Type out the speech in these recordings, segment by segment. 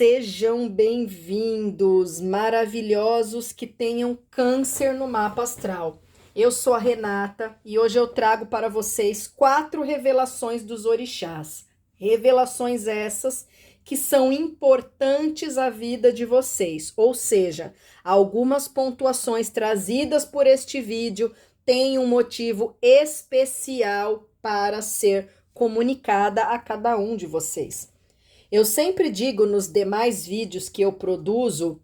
Sejam bem-vindos, maravilhosos que tenham câncer no mapa astral. Eu sou a Renata e hoje eu trago para vocês 4 revelações dos orixás. Revelações essas que são importantes à vida de vocês, ou seja, algumas pontuações trazidas por este vídeo têm um motivo especial para ser comunicada a cada um de vocês. Eu sempre digo nos demais vídeos que eu produzo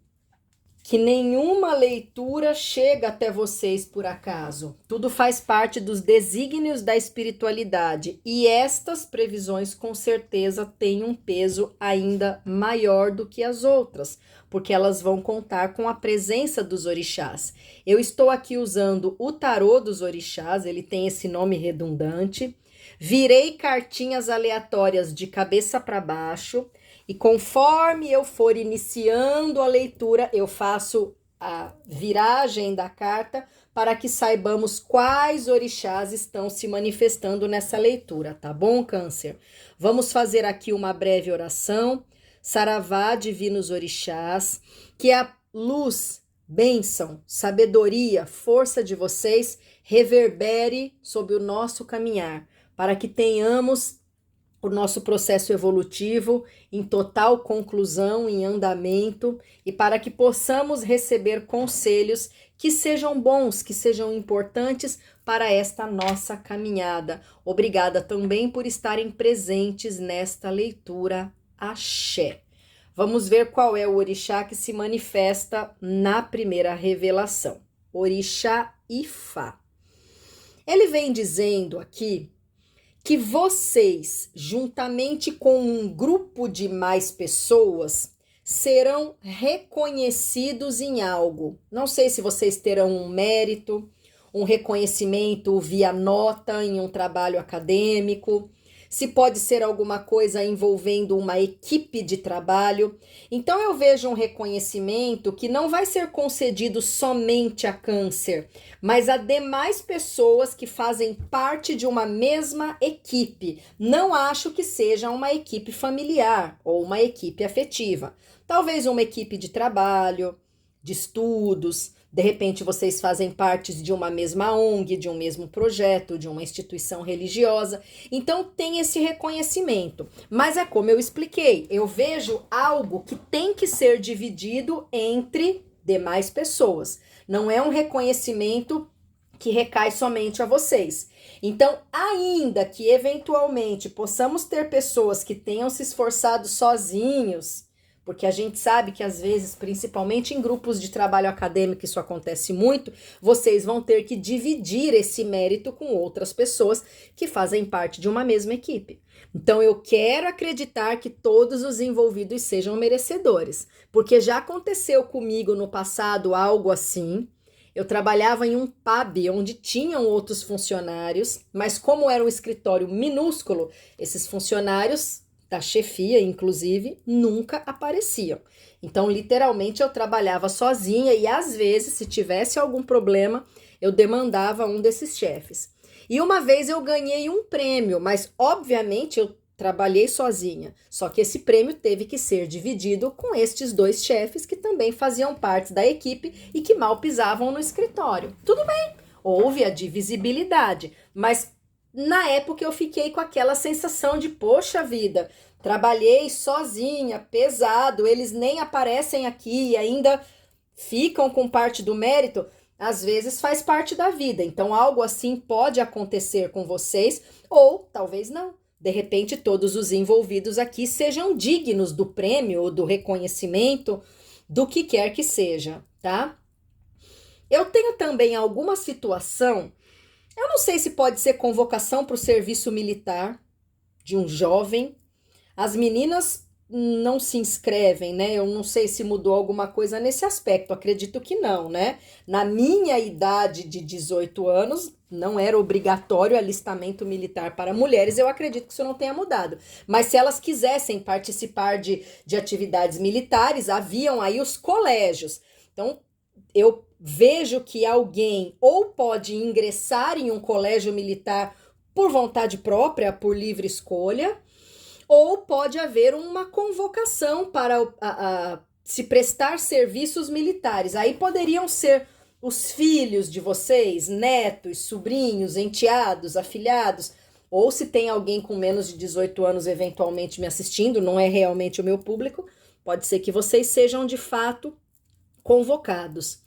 que nenhuma leitura chega até vocês por acaso. Tudo faz parte dos desígnios da espiritualidade e estas previsões com certeza têm um peso ainda maior do que as outras, porque elas vão contar com a presença dos orixás. Eu estou aqui usando o tarô dos orixás, ele tem esse nome redundante. Virei cartinhas aleatórias de cabeça para baixo e conforme eu for iniciando a leitura, eu faço a viragem da carta para que saibamos quais orixás estão se manifestando nessa leitura, tá bom, Câncer? Vamos fazer aqui uma breve oração. Saravá, divinos orixás, que a luz, bênção, sabedoria, força de vocês reverbere sobre o nosso caminhar, para que tenhamos o nosso processo evolutivo em total conclusão, em andamento, e para que possamos receber conselhos que sejam bons, que sejam importantes para esta nossa caminhada. Obrigada também por estarem presentes nesta leitura. Axé. Vamos ver qual é o orixá que se manifesta na primeira revelação. Orixá Ifá. Ele vem dizendo aqui que vocês, juntamente com um grupo de mais pessoas, serão reconhecidos em algo. Não sei se vocês terão um mérito, um reconhecimento via nota em um trabalho acadêmico, se pode ser alguma coisa envolvendo uma equipe de trabalho. Então eu vejo um reconhecimento que não vai ser concedido somente a Câncer, mas a demais pessoas que fazem parte de uma mesma equipe. Não acho que seja uma equipe familiar ou uma equipe afetiva. Talvez uma equipe de trabalho, de estudos. De repente vocês fazem parte de uma mesma ONG, de um mesmo projeto, de uma instituição religiosa. Então tem esse reconhecimento. Mas é como eu expliquei, eu vejo algo que tem que ser dividido entre demais pessoas. Não é um reconhecimento que recai somente a vocês. Então, ainda que eventualmente possamos ter pessoas que tenham se esforçado sozinhos, porque a gente sabe que às vezes, principalmente em grupos de trabalho acadêmico, isso acontece muito, vocês vão ter que dividir esse mérito com outras pessoas que fazem parte de uma mesma equipe. Então eu quero acreditar que todos os envolvidos sejam merecedores, porque já aconteceu comigo no passado algo assim. Eu trabalhava em um pub onde tinham outros funcionários, mas como era um escritório minúsculo, esses funcionários da chefia, inclusive, nunca apareciam. Então, literalmente, eu trabalhava sozinha e, às vezes, se tivesse algum problema, eu demandava um desses chefes. E uma vez eu ganhei um prêmio, mas, obviamente, eu trabalhei sozinha. Só que esse prêmio teve que ser dividido com estes 2 chefes que também faziam parte da equipe e que mal pisavam no escritório. Tudo bem, houve a divisibilidade, mas na época eu fiquei com aquela sensação de, poxa vida, trabalhei sozinha, pesado, eles nem aparecem aqui e ainda ficam com parte do mérito. Às vezes faz parte da vida, então algo assim pode acontecer com vocês ou talvez não. De repente todos os envolvidos aqui sejam dignos do prêmio ou do reconhecimento, do que quer que seja, tá? Eu tenho também alguma situação. Eu não sei se pode ser convocação para o serviço militar de um jovem. As meninas não se inscrevem, né? Eu não sei se mudou alguma coisa nesse aspecto. Acredito que não, né? Na minha idade de 18 anos, não era obrigatório alistamento militar para mulheres. Eu acredito que isso não tenha mudado. Mas se elas quisessem participar de atividades militares, haviam aí os colégios. Então, eu vejo que alguém ou pode ingressar em um colégio militar por vontade própria, por livre escolha, ou pode haver uma convocação para se prestar serviços militares. Aí poderiam ser os filhos de vocês, netos, sobrinhos, enteados, afilhados, ou se tem alguém com menos de 18 anos eventualmente me assistindo, não é realmente o meu público, pode ser que vocês sejam de fato convocados.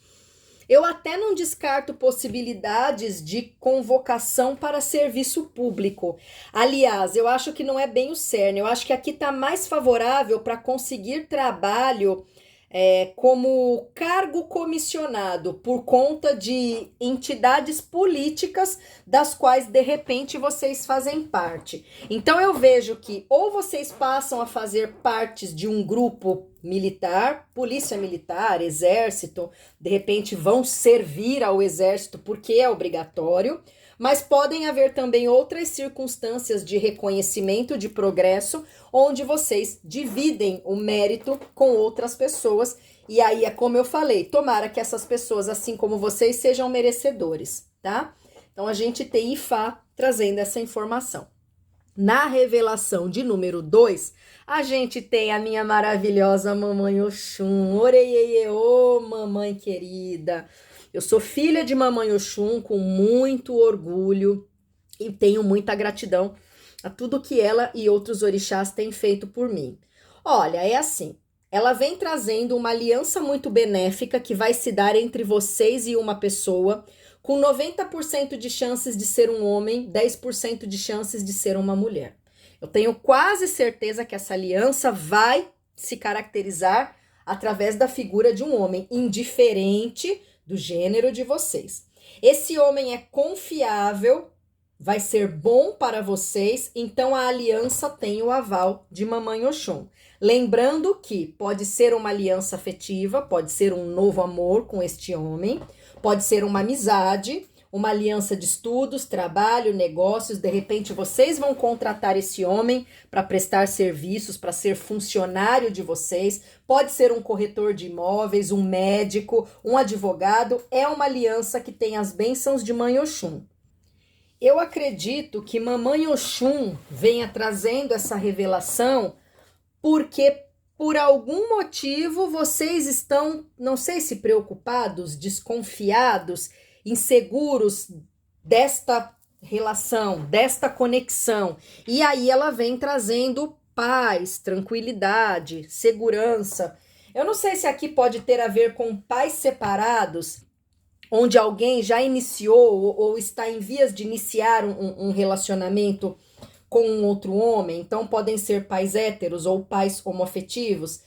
Eu até não descarto possibilidades de convocação para serviço público. Aliás, eu acho que não é bem o cerne. Eu acho que aqui está mais favorável para conseguir trabalho como cargo comissionado por conta de entidades políticas das quais de repente vocês fazem parte. Então eu vejo que ou vocês passam a fazer partes de um grupo militar, polícia militar, exército, de repente vão servir ao exército porque é obrigatório, mas podem haver também outras circunstâncias de reconhecimento, de progresso, onde vocês dividem o mérito com outras pessoas. E aí é como eu falei, tomara que essas pessoas, assim como vocês, sejam merecedores, tá? Então a gente tem Ifá trazendo essa informação. Na revelação de número 2, a gente tem a minha maravilhosa Mamãe Oxum. Oreiê, ô mamãe querida. Eu sou filha de Mamãe Oxum com muito orgulho e tenho muita gratidão a tudo que ela e outros orixás têm feito por mim. Olha, é assim, ela vem trazendo uma aliança muito benéfica que vai se dar entre vocês e uma pessoa, com 90% de chances de ser um homem, 10% de chances de ser uma mulher. Eu tenho quase certeza que essa aliança vai se caracterizar através da figura de um homem, indiferente do gênero de vocês. Esse homem é confiável, vai ser bom para vocês, então a aliança tem o aval de Mamãe Oxum. Lembrando que pode ser uma aliança afetiva, pode ser um novo amor com este homem, pode ser uma amizade, uma aliança de estudos, trabalho, negócios. De repente vocês vão contratar esse homem para prestar serviços, para ser funcionário de vocês. Pode ser um corretor de imóveis, um médico, um advogado. É uma aliança que tem as bênçãos de Mãe Oxum. Eu acredito que Mamãe Oxum venha trazendo essa revelação porque por algum motivo vocês estão, não sei se preocupados, desconfiados, inseguros desta relação, desta conexão. E aí ela vem trazendo paz, tranquilidade, segurança. Eu não sei se aqui pode ter a ver com pais separados, onde alguém já iniciou ou está em vias de iniciar um relacionamento com um outro homem. Então podem ser pais héteros ou pais homoafetivos.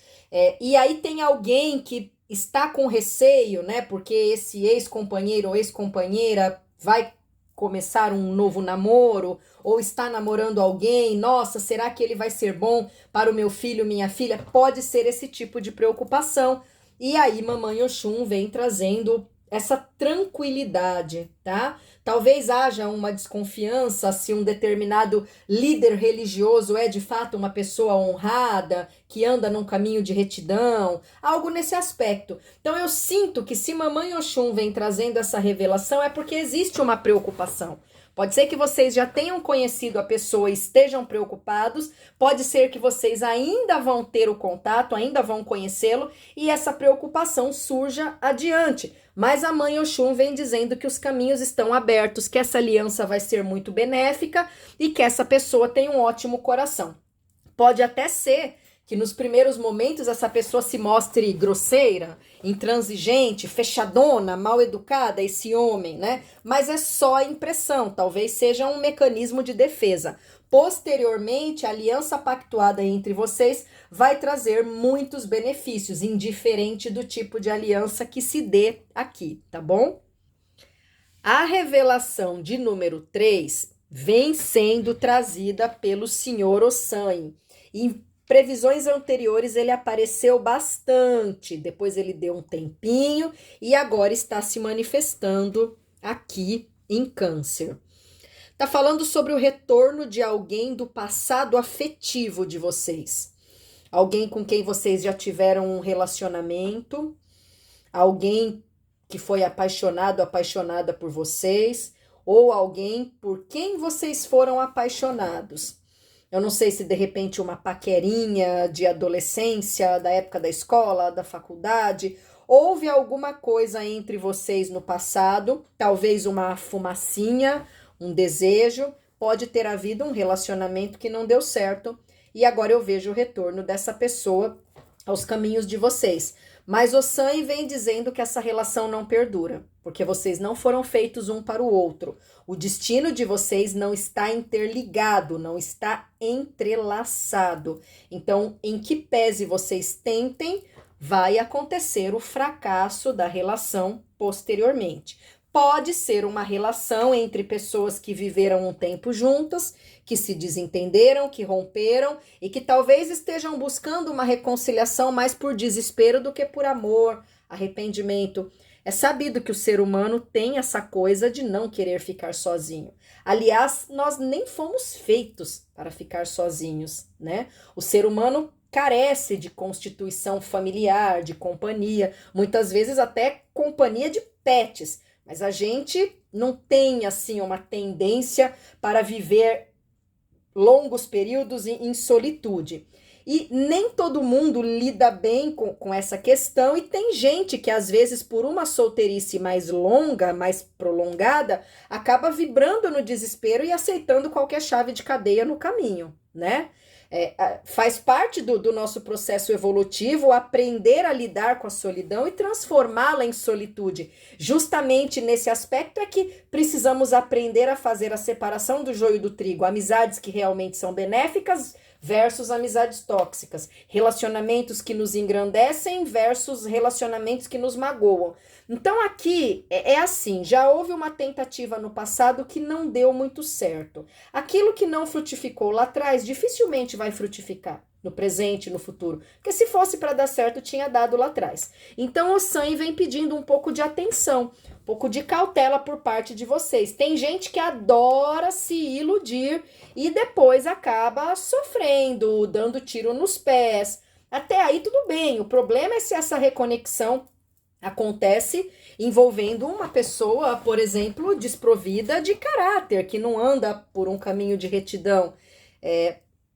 E aí tem alguém que está com receio, né? Porque esse ex-companheiro ou ex-companheira vai começar um novo namoro ou está namorando alguém. Nossa, será que ele vai ser bom para o meu filho, minha filha? Pode ser esse tipo de preocupação. E aí Mamãe Oxum vem trazendo essa tranquilidade, tá? Talvez haja uma desconfiança se um determinado líder religioso é de fato uma pessoa honrada, que anda num caminho de retidão, algo nesse aspecto. Então eu sinto que se Mamãe Oxum vem trazendo essa revelação é porque existe uma preocupação. Pode ser que vocês já tenham conhecido a pessoa e estejam preocupados, pode ser que vocês ainda vão ter o contato, ainda vão conhecê-lo e essa preocupação surja adiante. Mas a Mãe Oxum vem dizendo que os caminhos estão abertos, que essa aliança vai ser muito benéfica e que essa pessoa tem um ótimo coração. Pode até ser que nos primeiros momentos essa pessoa se mostre grosseira, intransigente, fechadona, mal educada, esse homem, né? Mas é só a impressão, talvez seja um mecanismo de defesa. Posteriormente, a aliança pactuada entre vocês vai trazer muitos benefícios, indiferente do tipo de aliança que se dê aqui, tá bom? A revelação de número 3 vem sendo trazida pelo senhor Ossanho. Em previsões anteriores ele apareceu bastante, depois ele deu um tempinho e agora está se manifestando aqui em Câncer. Tá falando sobre o retorno de alguém do passado afetivo de vocês. Alguém com quem vocês já tiveram um relacionamento, alguém que foi apaixonado, apaixonada por vocês, ou alguém por quem vocês foram apaixonados. Eu não sei se de repente uma paquerinha de adolescência, da época da escola, da faculdade. Houve alguma coisa entre vocês no passado, talvez uma fumacinha, um desejo, pode ter havido um relacionamento que não deu certo e agora eu vejo o retorno dessa pessoa aos caminhos de vocês. Mas o San vem dizendo que essa relação não perdura, porque vocês não foram feitos um para o outro. O destino de vocês não está interligado, não está entrelaçado. Então, em que pese vocês tentem, vai acontecer o fracasso da relação posteriormente. Pode ser uma relação entre pessoas que viveram um tempo juntas, que se desentenderam, que romperam e que talvez estejam buscando uma reconciliação mais por desespero do que por amor, arrependimento. É sabido que o ser humano tem essa coisa de não querer ficar sozinho. Aliás, nós nem fomos feitos para ficar sozinhos, né? O ser humano carece de constituição familiar, de companhia, muitas vezes até companhia de pets. Mas a gente não tem, assim, uma tendência para viver longos períodos em solitude. E nem todo mundo lida bem com essa questão, e tem gente que, às vezes, por uma solteirice mais longa, mais prolongada, acaba vibrando no desespero e aceitando qualquer chave de cadeia no caminho, né? Faz parte do nosso processo evolutivo aprender a lidar com a solidão e transformá-la em solitude. Justamente nesse aspecto é que precisamos aprender a fazer a separação do joio do trigo, amizades que realmente são benéficas versus amizades tóxicas, relacionamentos que nos engrandecem versus relacionamentos que nos magoam. Então aqui é assim, já houve uma tentativa no passado que não deu muito certo. Aquilo que não frutificou lá atrás dificilmente vai frutificar no presente, no futuro, porque se fosse para dar certo tinha dado lá atrás. Então o San vem pedindo um pouco de atenção, um pouco de cautela por parte de vocês. Tem gente que adora se iludir e depois acaba sofrendo, dando tiro nos pés. Até aí tudo bem, o problema é se essa reconexão acontece envolvendo uma pessoa, por exemplo, desprovida de caráter, que não anda por um caminho de retidão.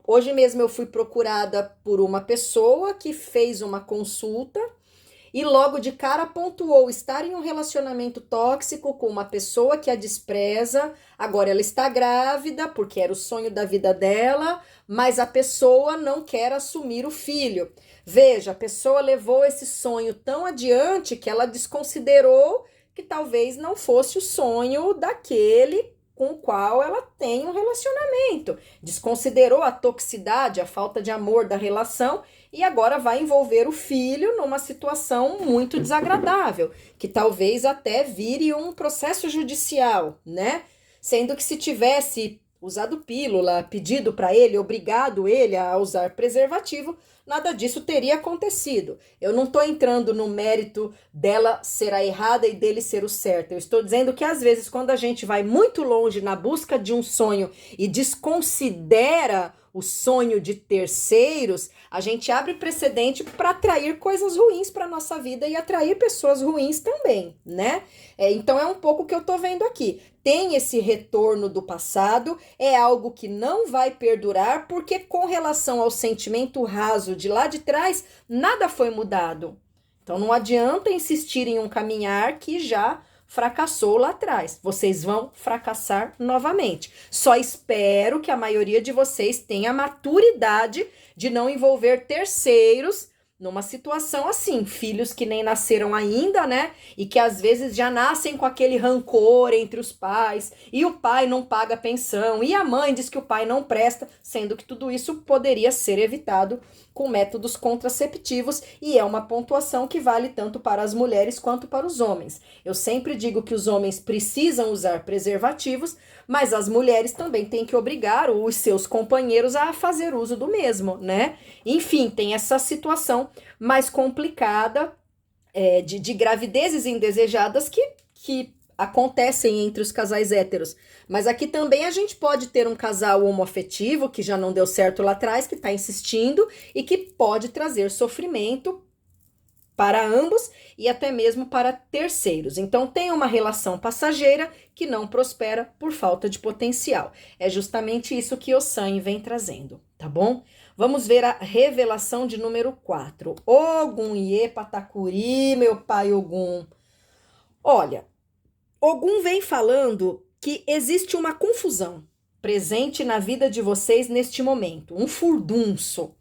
Hoje mesmo eu fui procurada por uma pessoa que fez uma consulta e logo de cara pontuou estar em um relacionamento tóxico com uma pessoa que a despreza. Agora ela está grávida porque era o sonho da vida dela, mas a pessoa não quer assumir o filho. Veja, a pessoa levou esse sonho tão adiante que ela desconsiderou que talvez não fosse o sonho daquele com o qual ela tem um relacionamento. Desconsiderou a toxicidade, a falta de amor da relação e agora vai envolver o filho numa situação muito desagradável, que talvez até vire um processo judicial, né? Sendo que se tivesse usado pílula, pedido para ele, obrigado ele a usar preservativo, nada disso teria acontecido. Eu não estou entrando no mérito dela ser a errada e dele ser o certo. Eu estou dizendo que às vezes quando a gente vai muito longe na busca de um sonho e desconsidera o sonho de terceiros, a gente abre precedente para atrair coisas ruins para nossa vida e atrair pessoas ruins também, né? Então é um pouco o que eu tô vendo aqui. Tem esse retorno do passado, é algo que não vai perdurar, porque com relação ao sentimento raso de lá de trás, nada foi mudado. Então não adianta insistir em um caminhar que já fracassou lá atrás. Vocês vão fracassar novamente. Só espero que a maioria de vocês tenha a maturidade de não envolver terceiros numa situação assim, filhos que nem nasceram ainda, né? E que às vezes já nascem com aquele rancor entre os pais, e o pai não paga pensão, e a mãe diz que o pai não presta, sendo que tudo isso poderia ser evitado com métodos contraceptivos, e é uma pontuação que vale tanto para as mulheres quanto para os homens. Eu sempre digo que os homens precisam usar preservativos, mas as mulheres também têm que obrigar os seus companheiros a fazer uso do mesmo, né? Enfim, tem essa situação mais complicada de gravidezes indesejadas que acontecem entre os casais héteros. Mas aqui também a gente pode ter um casal homoafetivo que já não deu certo lá atrás, que está insistindo e que pode trazer sofrimento para ambos e até mesmo para terceiros. Então, tem uma relação passageira que não prospera por falta de potencial. É justamente isso que Ossan vem trazendo, tá bom? Vamos ver a revelação de número 4. Ogum Iê Patacuri, meu pai Ogum. Olha, Ogum vem falando que existe uma confusão presente na vida de vocês neste momento, um furdunço.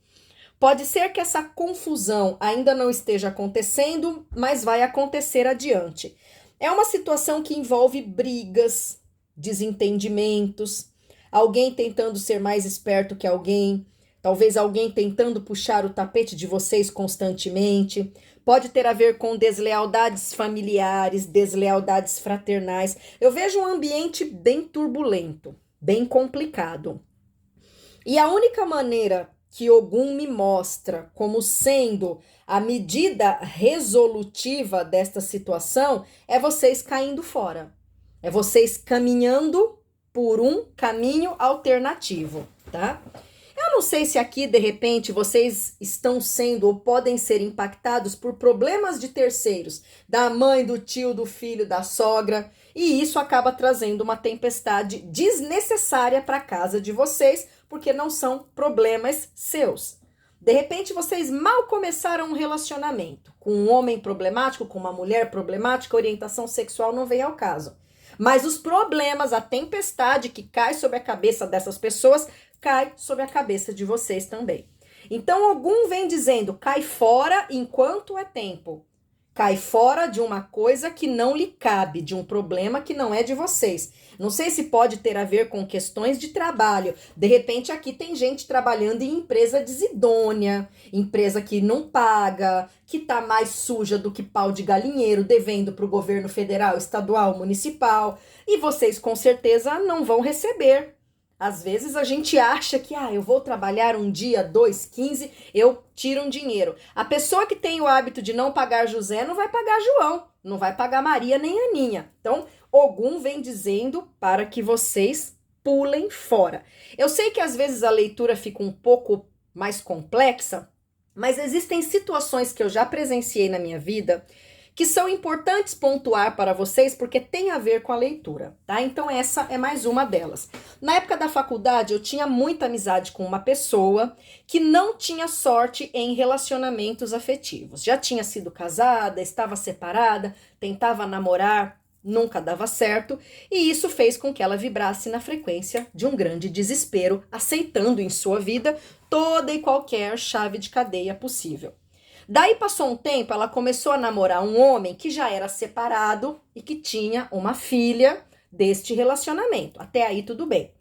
Pode ser que essa confusão ainda não esteja acontecendo, mas vai acontecer adiante. É uma situação que envolve brigas, desentendimentos, alguém tentando ser mais esperto que alguém, talvez alguém tentando puxar o tapete de vocês constantemente. Pode ter a ver com deslealdades familiares, deslealdades fraternais. Eu vejo um ambiente bem turbulento, bem complicado. E a única maneira que Ogum me mostra como sendo a medida resolutiva desta situação é vocês caindo fora. É vocês caminhando por um caminho alternativo, tá? Eu não sei se aqui, de repente, vocês estão sendo ou podem ser impactados por problemas de terceiros, da mãe, do tio, do filho, da sogra, e isso acaba trazendo uma tempestade desnecessária para a casa de vocês, porque não são problemas seus. De repente, vocês mal começaram um relacionamento com um homem problemático, com uma mulher problemática, orientação sexual não vem ao caso. Mas os problemas, a tempestade que cai sobre a cabeça dessas pessoas, cai sobre a cabeça de vocês também. Então, Ogum vem dizendo, cai fora enquanto é tempo. Cai fora de uma coisa que não lhe cabe, de um problema que não é de vocês. Não sei se pode ter a ver com questões de trabalho. De repente, aqui tem gente trabalhando em empresa desidônea, empresa que não paga, que tá mais suja do que pau de galinheiro, devendo para o governo federal, estadual, municipal. E vocês, com certeza, não vão receber. Às vezes a gente acha que, eu vou trabalhar um dia, 2, 15, eu tiro um dinheiro. A pessoa que tem o hábito de não pagar José não vai pagar João, não vai pagar Maria nem Aninha. Então, Ogum vem dizendo para que vocês pulem fora. Eu sei que às vezes a leitura fica um pouco mais complexa, mas existem situações que eu já presenciei na minha vida que são importantes pontuar para vocês porque tem a ver com a leitura, tá? Então essa é mais uma delas. Na época da faculdade eu tinha muita amizade com uma pessoa que não tinha sorte em relacionamentos afetivos. Já tinha sido casada, estava separada, tentava namorar, nunca dava certo, e isso fez com que ela vibrasse na frequência de um grande desespero, aceitando em sua vida toda e qualquer chave de cadeia possível. Daí passou um tempo, ela começou a namorar um homem que já era separado e que tinha uma filha deste relacionamento. Até aí tudo bem.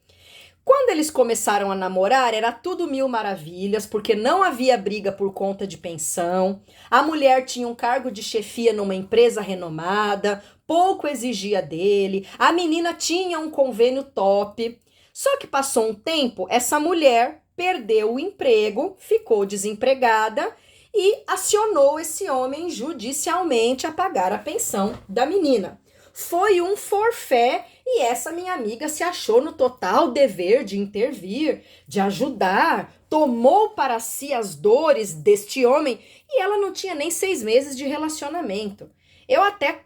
Quando eles começaram a namorar, era tudo mil maravilhas, porque não havia briga por conta de pensão. A mulher tinha um cargo de chefia numa empresa renomada, pouco exigia dele. A menina tinha um convênio top. Só que passou um tempo, essa mulher perdeu o emprego, ficou desempregada e acionou esse homem judicialmente a pagar a pensão da menina. Foi um forfé e essa minha amiga se achou no total dever de intervir, de ajudar, tomou para si as dores deste homem e ela não tinha nem 6 meses de relacionamento. Eu até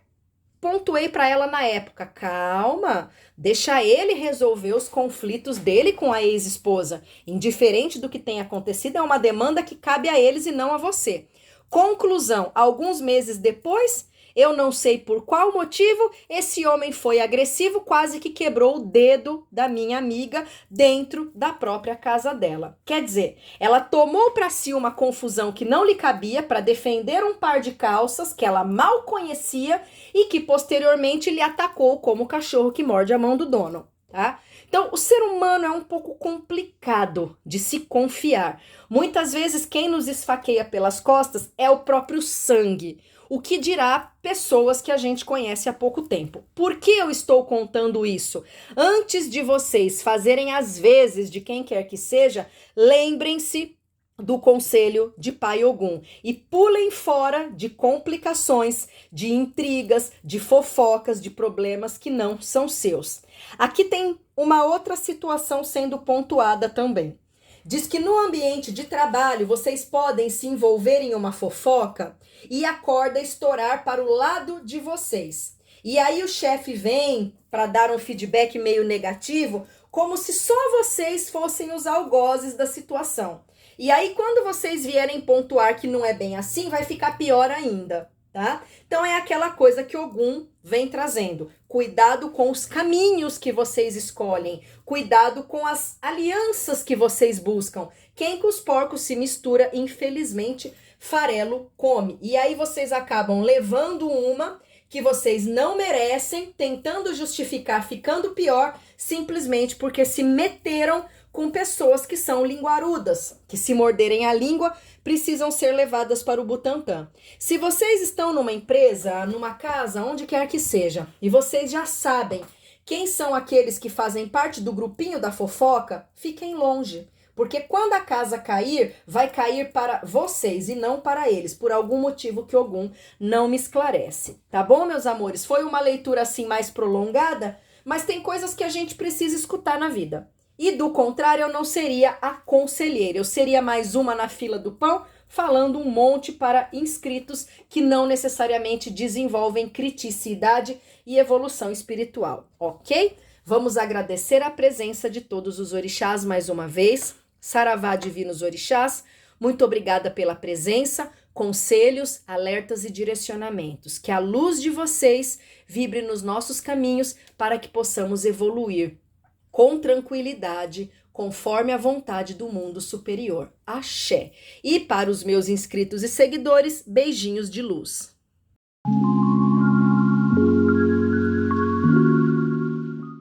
pontuei para ela na época, calma, deixa ele resolver os conflitos dele com a ex-esposa. Indiferente do que tenha acontecido, é uma demanda que cabe a eles e não a você. Conclusão, alguns meses depois, eu não sei por qual motivo, esse homem foi agressivo, quase que quebrou o dedo da minha amiga dentro da própria casa dela. Quer dizer, ela tomou para si uma confusão que não lhe cabia para defender um par de calças que ela mal conhecia e que posteriormente lhe atacou como o cachorro que morde a mão do dono, tá? Então, o ser humano é um pouco complicado de se confiar. Muitas vezes quem nos esfaqueia pelas costas é o próprio sangue. O que dirá pessoas que a gente conhece há pouco tempo. Por que eu estou contando isso? Antes de vocês fazerem as vezes de quem quer que seja, lembrem-se do conselho de Pai Ogum e pulem fora de complicações, de intrigas, de fofocas, de problemas que não são seus. Aqui tem uma outra situação sendo pontuada também. Diz que no ambiente de trabalho vocês podem se envolver em uma fofoca e a corda estourar para o lado de vocês. E aí o chefe vem para dar um feedback meio negativo, como se só vocês fossem os algozes da situação. E aí quando vocês vierem pontuar que não é bem assim, vai ficar pior ainda, tá? Então é aquela coisa que Ogum vem trazendo. Cuidado com os caminhos que vocês escolhem. Cuidado com as alianças que vocês buscam. Quem com os porcos se mistura, infelizmente, farelo come. E aí vocês acabam levando uma que vocês não merecem, tentando justificar, ficando pior, simplesmente porque se meteram com pessoas que são linguarudas, que se morderem a língua, precisam ser levadas para o Butantã. Se vocês estão numa empresa, numa casa, onde quer que seja, e vocês já sabem quem são aqueles que fazem parte do grupinho da fofoca, fiquem longe. Porque quando a casa cair, vai cair para vocês e não para eles, por algum motivo que Ogum não me esclarece. Tá bom, meus amores? Foi uma leitura assim mais prolongada, mas tem coisas que a gente precisa escutar na vida. E do contrário, eu não seria a conselheira, eu seria mais uma na fila do pão, falando um monte para inscritos que não necessariamente desenvolvem criticidade e evolução espiritual, ok? Vamos agradecer a presença de todos os orixás mais uma vez. Saravá, divinos orixás, muito obrigada pela presença, conselhos, alertas e direcionamentos. Que a luz de vocês vibre nos nossos caminhos para que possamos evoluir com tranquilidade, conforme a vontade do mundo superior. Axé. E para os meus inscritos e seguidores, beijinhos de luz.